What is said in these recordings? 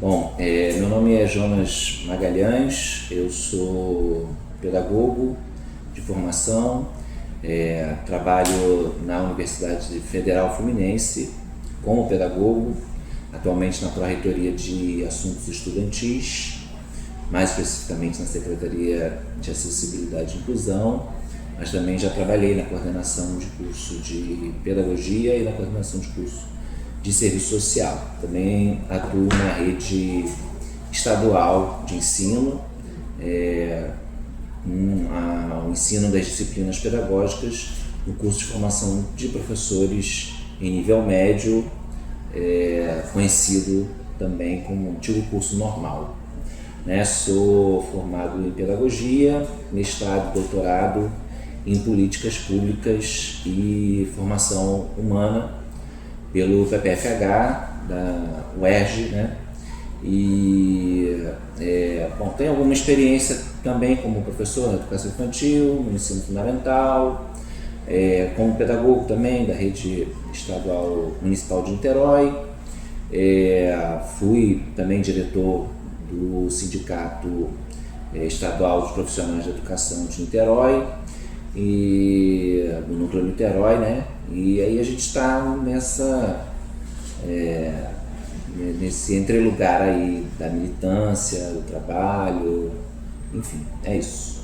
Bom, meu nome é Jonas Magalhães, eu sou pedagogo de formação, trabalho na Universidade Federal Fluminense como pedagogo, atualmente na Pró-Reitoria de Assuntos Estudantis, mais especificamente na Secretaria de Acessibilidade e Inclusão, mas também já trabalhei na coordenação de curso de Pedagogia e na coordenação de curso de Serviço Social. Também atuo na rede estadual de ensino, o ensino das disciplinas pedagógicas no curso de formação de professores em nível médio, conhecido também como antigo curso normal. Sou formado em Pedagogia, mestrado, doutorado em Políticas Públicas e Formação Humana pelo PPFH da UERJ, E tenho alguma experiência também como professor na educação infantil, no ensino fundamental, como pedagogo também da rede estadual municipal de Niterói. Fui também diretor do Sindicato Estadual dos Profissionais de Educação de Niterói e do Núcleo Niterói, E aí a gente está nesse entrelugar aí da militância, do trabalho, enfim, é isso.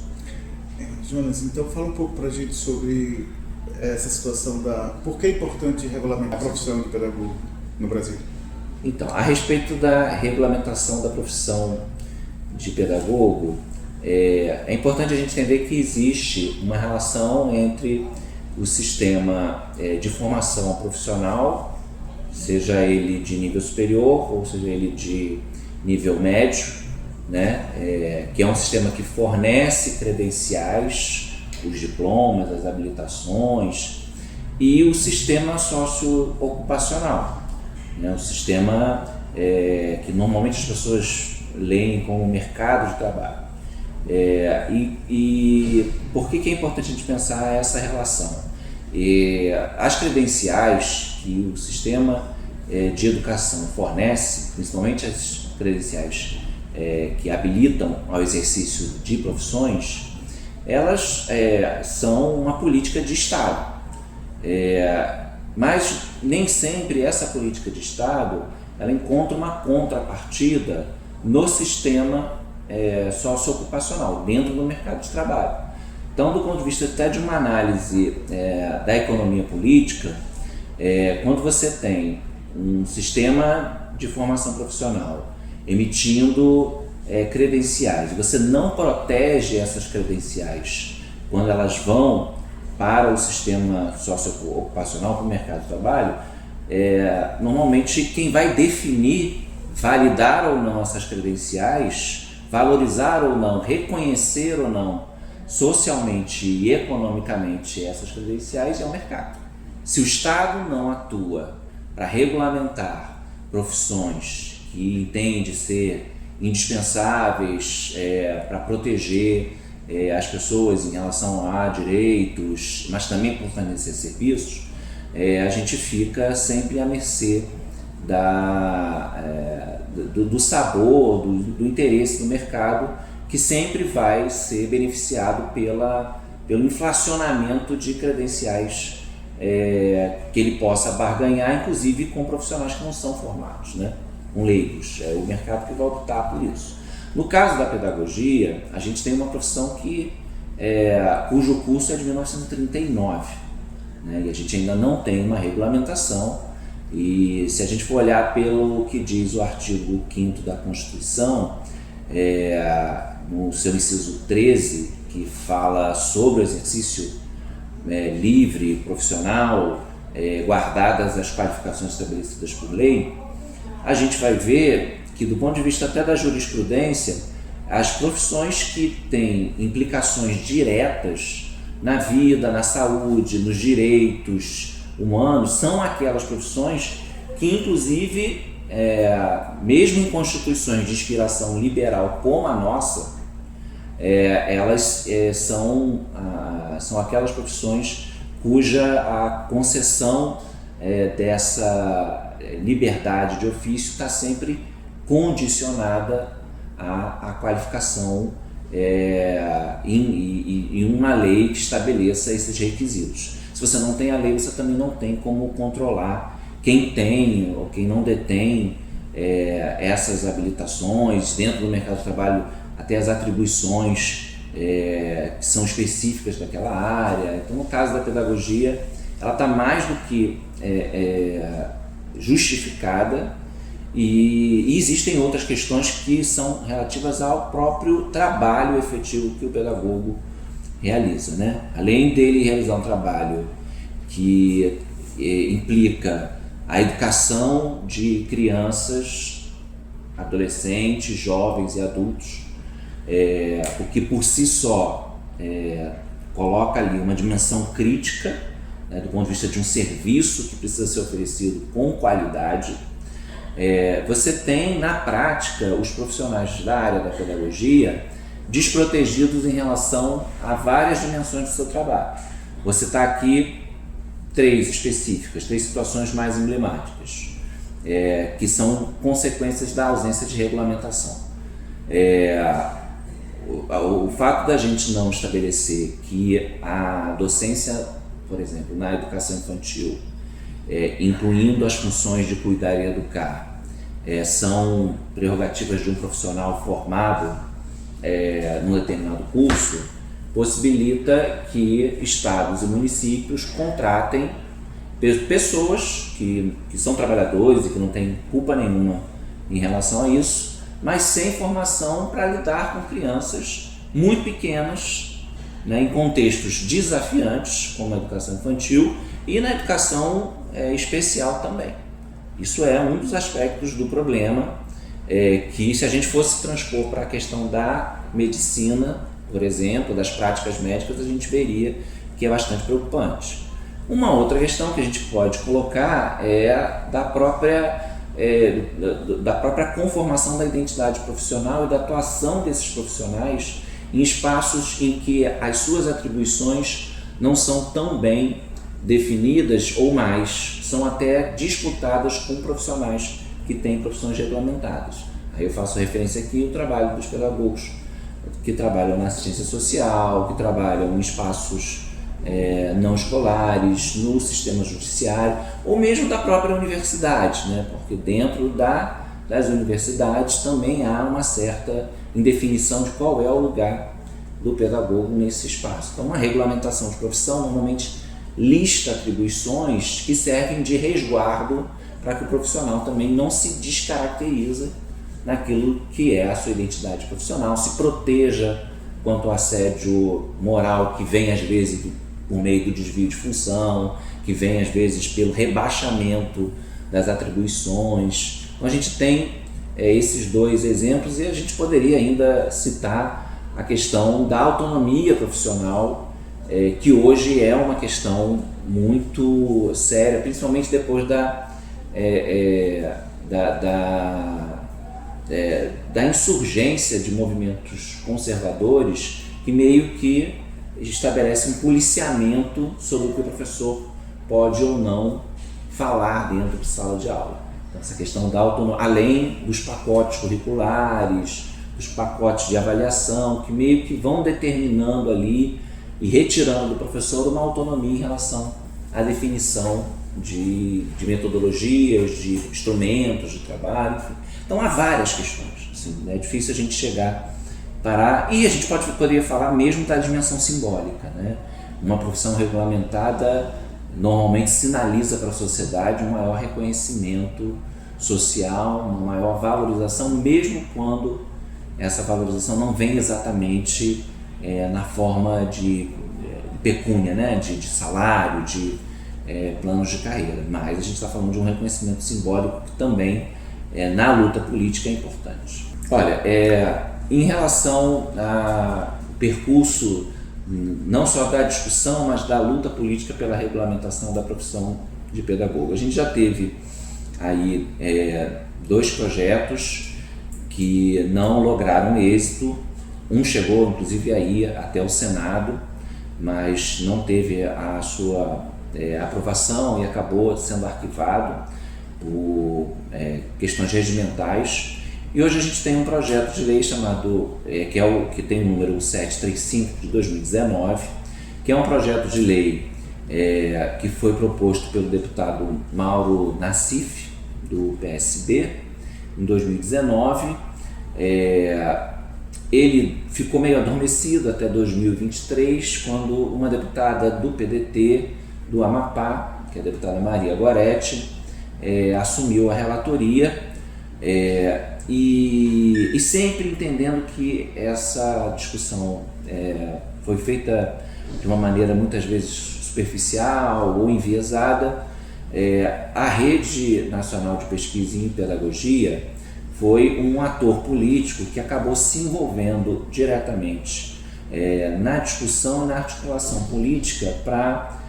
Jonas, então fala um pouco pra gente sobre essa situação por que é importante regulamentar a profissão de pedagogo no Brasil? Então, a respeito da regulamentação da profissão de pedagogo, é importante a gente entender que existe uma relação entre o sistema de formação profissional, seja ele de nível superior ou seja ele de nível médio, que é um sistema que fornece credenciais, os diplomas, as habilitações, e o sistema socioocupacional, o sistema que normalmente as pessoas leem como mercado de trabalho. E por que é importante a gente pensar essa relação? As credenciais que o sistema de educação fornece, principalmente as credenciais que habilitam ao exercício de profissões, elas são uma política de Estado. Mas nem sempre essa política de Estado ela encontra uma contrapartida no sistema socioocupacional, dentro do mercado de trabalho. Então, do ponto de vista até de uma análise da economia política, quando você tem um sistema de formação profissional emitindo credenciais, e você não protege essas credenciais quando elas vão para o sistema socioocupacional, para o mercado de trabalho, normalmente quem vai definir, validar ou não essas credenciais, valorizar ou não, reconhecer ou não socialmente e economicamente essas credenciais é o mercado. Se o Estado não atua para regulamentar profissões que entende ser indispensáveis para proteger as pessoas em relação a direitos, mas também por fornecer serviços, a gente fica sempre à mercê do sabor, do interesse do mercado, que sempre vai ser beneficiado pelo inflacionamento de credenciais que ele possa barganhar, inclusive com profissionais que não são formados, com leigos. É o mercado que vai optar por isso. No caso da pedagogia, a gente tem uma profissão cujo curso é de 1939, e a gente ainda não tem uma regulamentação. E se a gente for olhar pelo que diz o artigo 5º da Constituição, no seu inciso 13, que fala sobre o exercício livre, profissional, guardadas as qualificações estabelecidas por lei, a gente vai ver que, do ponto de vista até da jurisprudência, as profissões que têm implicações diretas na vida, na saúde, nos direitos humanos, são aquelas profissões que, inclusive, mesmo em constituições de inspiração liberal como a nossa, elas são aquelas profissões cuja a concessão dessa liberdade de ofício está sempre condicionada à qualificação em uma lei que estabeleça esses requisitos. Se você não tem a lei, você também não tem como controlar quem tem ou quem não detém essas habilitações dentro do mercado de trabalho, até as atribuições que são específicas daquela área. Então, no caso da pedagogia, ela está mais do que justificada, e existem outras questões que são relativas ao próprio trabalho efetivo que o pedagogo realiza, né? Além dele realizar um trabalho que implica a educação de crianças, adolescentes, jovens e adultos, o que por si só coloca ali uma dimensão crítica, né, do ponto de vista de um serviço que precisa ser oferecido com qualidade. Você tem na prática os profissionais da área da pedagogia desprotegidos em relação a várias dimensões do seu trabalho. Você está aqui três específicas, três situações mais emblemáticas, que são consequências da ausência de regulamentação. O fato da gente não estabelecer que a docência, por exemplo, na educação infantil, incluindo as funções de cuidar e educar, são prerrogativas de um profissional formado num determinado curso, possibilita que estados e municípios contratem pessoas que são trabalhadores e que não têm culpa nenhuma em relação a isso, mas sem formação para lidar com crianças muito pequenas, né, em contextos desafiantes, como a educação infantil e na educação especial também. Isso é um dos aspectos do problema, que se a gente fosse transpor para a questão da medicina, por exemplo, das práticas médicas, a gente veria que é bastante preocupante. Uma outra questão que a gente pode colocar é da própria conformação da identidade profissional e da atuação desses profissionais em espaços em que as suas atribuições não são tão bem definidas ou mais, são até disputadas com profissionais que têm profissões regulamentadas. Aí eu faço referência aqui ao trabalho dos pedagogos que trabalham na assistência social, que trabalham em espaços não escolares, no sistema judiciário, ou mesmo da própria universidade, né? Porque dentro das universidades também há uma certa indefinição de qual é o lugar do pedagogo nesse espaço. Então, uma regulamentação de profissão normalmente lista atribuições que servem de resguardo para que o profissional também não se descaracterize naquilo que é a sua identidade profissional, se proteja quanto ao assédio moral que vem às vezes por meio do desvio de função, que vem às vezes pelo rebaixamento das atribuições. Então a gente tem esses dois exemplos, e a gente poderia ainda citar a questão da autonomia profissional, que hoje é uma questão muito séria, principalmente depois da insurgência de movimentos conservadores que meio que estabelecem um policiamento sobre o que o professor pode ou não falar dentro de sala de aula. Então, essa questão da autonomia, além dos pacotes curriculares, dos pacotes de avaliação, que meio que vão determinando ali e retirando do professor uma autonomia em relação à definição de metodologias, de instrumentos de trabalho, enfim. Então há várias questões, assim, é difícil a gente chegar, parar, e a gente poderia falar mesmo da dimensão simbólica, né? Uma profissão regulamentada normalmente sinaliza para a sociedade um maior reconhecimento social, uma maior valorização, mesmo quando essa valorização não vem exatamente na forma de pecúnia, né? de salário, de planos de carreira, mas a gente está falando de um reconhecimento simbólico que também na luta política é importante. Olha, em relação ao percurso não só da discussão, mas da luta política pela regulamentação da profissão de pedagogo, a gente já teve aí dois projetos que não lograram êxito. Um chegou inclusive aí até o Senado, mas não teve a sua aprovação e acabou sendo arquivado por questões regimentais. E hoje a gente tem um projeto de lei chamado, que tem o número 735 de 2019, que é um projeto de lei que foi proposto pelo deputado Mauro Nassif, do PSB, em 2019. Ele ficou meio adormecido até 2023, quando uma deputada do PDT do Amapá, que é a deputada Maria Goretti, assumiu a relatoria, e sempre entendendo que essa discussão foi feita de uma maneira muitas vezes superficial ou enviesada. A Rede Nacional de Pesquisa em Pedagogia foi um ator político que acabou se envolvendo diretamente na discussão e na articulação política para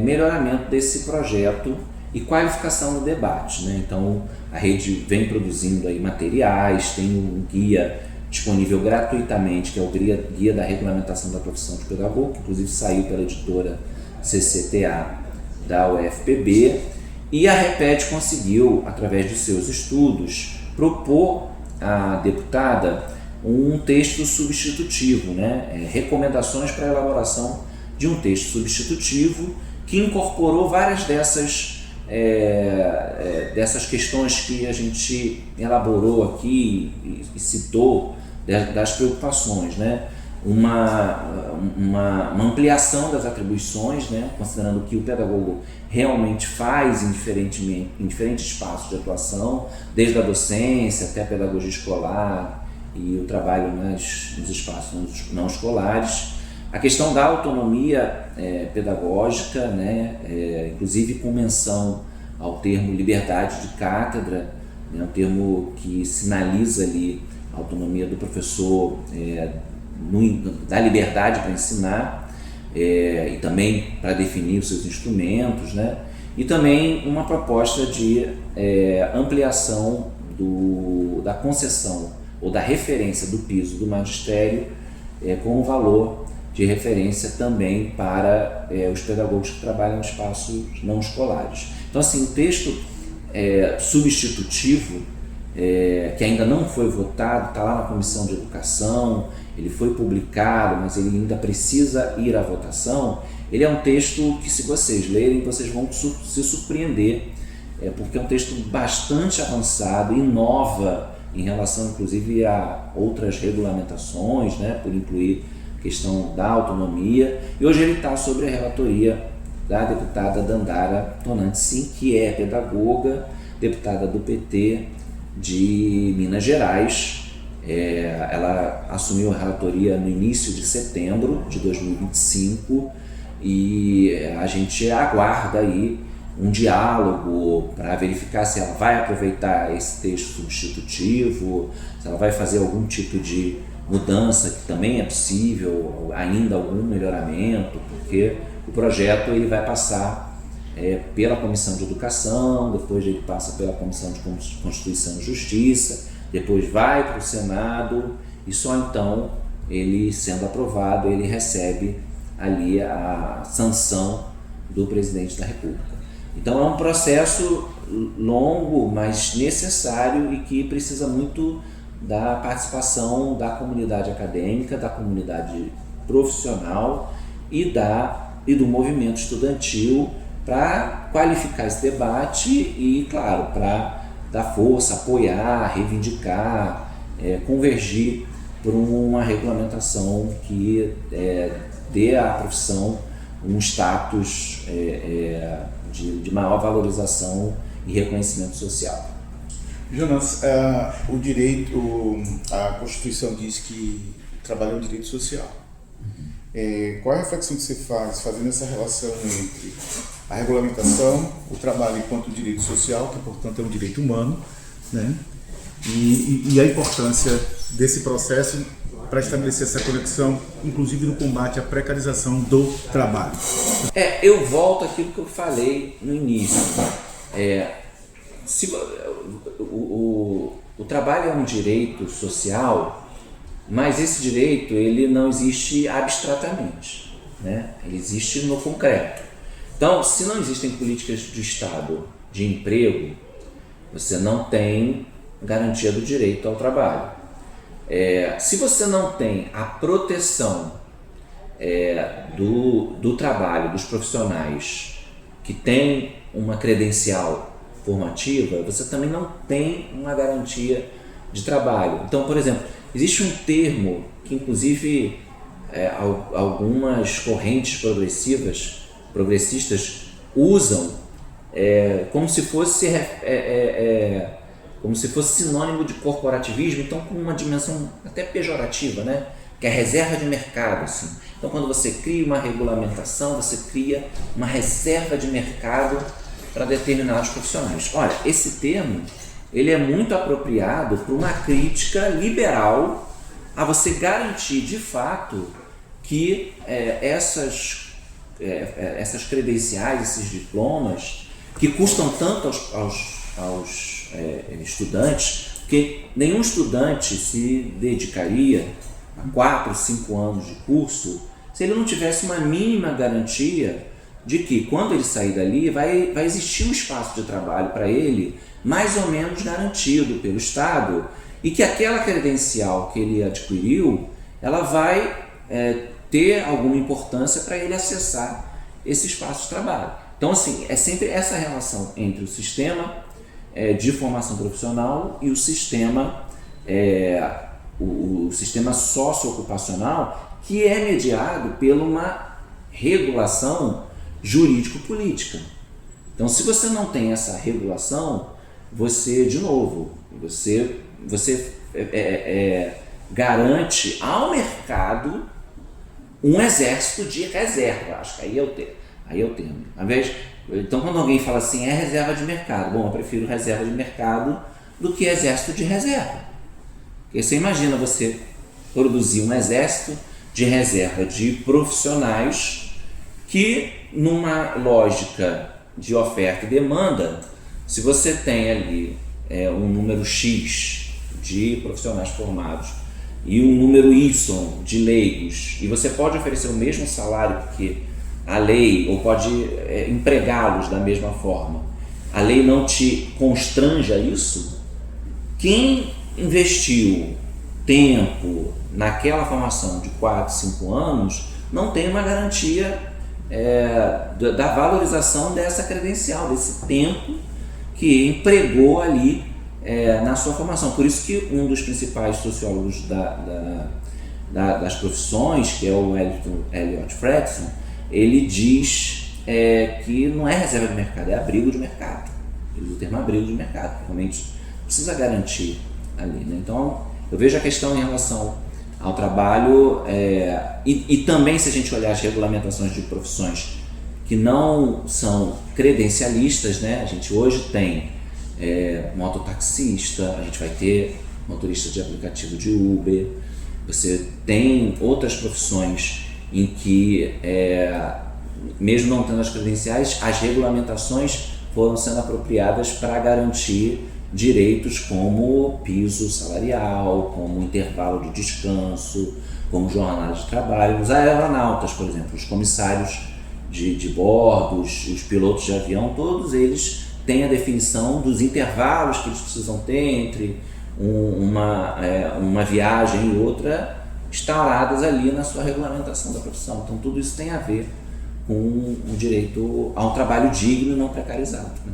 melhoramento desse projeto e qualificação do debate, né? Então a rede vem produzindo aí materiais, tem um guia disponível gratuitamente, que é o Guia da Regulamentação da Profissão de Pedagogo, que inclusive saiu pela editora CCTA da UFPB, e a REPED conseguiu, através de seus estudos, propor à deputada um texto substitutivo, né? Recomendações para a elaboração de um texto substitutivo que incorporou várias dessas questões que a gente elaborou aqui e citou, das preocupações, né? Uma ampliação das atribuições, né? Considerando que o pedagogo realmente faz em diferentes espaços de atuação, desde a docência até a pedagogia escolar e o trabalho nos espaços não escolares. A questão da autonomia pedagógica, né? Inclusive com menção ao termo liberdade de cátedra, né? Um termo que sinaliza ali a autonomia do professor, da liberdade para ensinar, e também para definir os seus instrumentos, né? E também uma proposta de ampliação da concessão ou da referência do piso do magistério como valor de referência também para os pedagogos que trabalham em espaços não escolares. Então, assim, o texto substitutivo, que ainda não foi votado, está lá na Comissão de Educação, ele foi publicado, mas ele ainda precisa ir à votação. Ele é um texto que, se vocês lerem, vocês vão se surpreender, porque é um texto bastante avançado, inova em relação, inclusive, a outras regulamentações, né, por incluir a questão da autonomia. E hoje ele está sobre a relatoria da deputada Dandara Tonantzin, que é pedagoga, deputada do PT de Minas Gerais. Ela assumiu a relatoria no início de setembro de 2025 e a gente aguarda aí um diálogo para verificar se ela vai aproveitar esse texto substitutivo, se ela vai fazer algum tipo de mudança, que também é possível, ainda algum melhoramento, porque o projeto ele vai passar pela Comissão de Educação, depois ele passa pela Comissão de Constituição e Justiça, depois vai para o Senado e só então, ele sendo aprovado, ele recebe ali a sanção do presidente da República. Então é um processo longo, mas necessário e que precisa muito da participação da comunidade acadêmica, da comunidade profissional e do movimento estudantil para qualificar esse debate e, claro, para dar força, apoiar, reivindicar, convergir por uma regulamentação que dê à profissão um status de maior valorização e reconhecimento social. Jonas, a Constituição diz que trabalho é um direito social. Qual é a reflexão que você faz fazendo essa relação entre a regulamentação, o trabalho enquanto direito social, que portanto é um direito humano, né? E a importância desse processo para estabelecer essa conexão, inclusive no combate à precarização do trabalho? Eu volto àquilo que eu falei no início. O trabalho é um direito social, mas esse direito ele não existe abstratamente, né? Ele existe no concreto. Então, se não existem políticas de Estado de emprego, você não tem garantia do direito ao trabalho. Se você não tem a proteção do trabalho, dos profissionais que têm uma credencial formativa, você também não tem uma garantia de trabalho. Então, por exemplo, existe um termo que inclusive algumas correntes progressistas usam como se fosse sinônimo de corporativismo, então com uma dimensão até pejorativa, né? Que é a reserva de mercado. Assim. Então, quando você cria uma regulamentação, você cria uma reserva de mercado para determinados profissionais. Olha, esse termo ele é muito apropriado para uma crítica liberal a você garantir de fato que essas credenciais, esses diplomas, que custam tanto aos estudantes, que nenhum estudante se dedicaria a 4, 5 anos de curso se ele não tivesse uma mínima garantia de que quando ele sair dali vai existir um espaço de trabalho para ele mais ou menos garantido pelo Estado e que aquela credencial que ele adquiriu ela vai ter alguma importância para ele acessar esse espaço de trabalho. Então, assim, é sempre essa relação entre o sistema de formação profissional e o sistema socioocupacional, que é mediado por uma regulação jurídico-política. Então, se você não tem essa regulação, você, de novo, você garante ao mercado um exército de reserva. Acho que aí é o termo. Então, quando alguém fala assim, é reserva de mercado. Bom, eu prefiro reserva de mercado do que exército de reserva. Porque você imagina você produzir um exército de reserva de profissionais que, numa lógica de oferta e demanda, se você tem ali um número X de profissionais formados e um número Y de leigos, e você pode oferecer o mesmo salário porque a lei, ou pode empregá-los da mesma forma, a lei não te constrange a isso, quem investiu tempo naquela formação de 4, 5 anos não tem uma garantia da valorização dessa credencial, desse tempo que empregou ali na sua formação. Por isso que um dos principais sociólogos das profissões, que é o Elliot Fredson, ele diz que não é reserva de mercado, é abrigo de mercado. Ele usa o termo abrigo de mercado, realmente precisa garantir ali, né? Então, eu vejo a questão em relação ao trabalho e também, se a gente olhar as regulamentações de profissões que não são credencialistas, né? A gente hoje tem mototaxista, a gente vai ter motorista de aplicativo de Uber, você tem outras profissões em que, mesmo não tendo as credenciais, as regulamentações foram sendo apropriadas para garantir direitos como piso salarial, como intervalo de descanso, como jornada de trabalho. Os aeronautas, por exemplo, os comissários de bordo, os pilotos de avião, todos eles têm a definição dos intervalos que eles precisam ter entre uma viagem e outra, instauradas ali na sua regulamentação da profissão. Então, tudo isso tem a ver com o direito a um trabalho digno e não precarizado, né?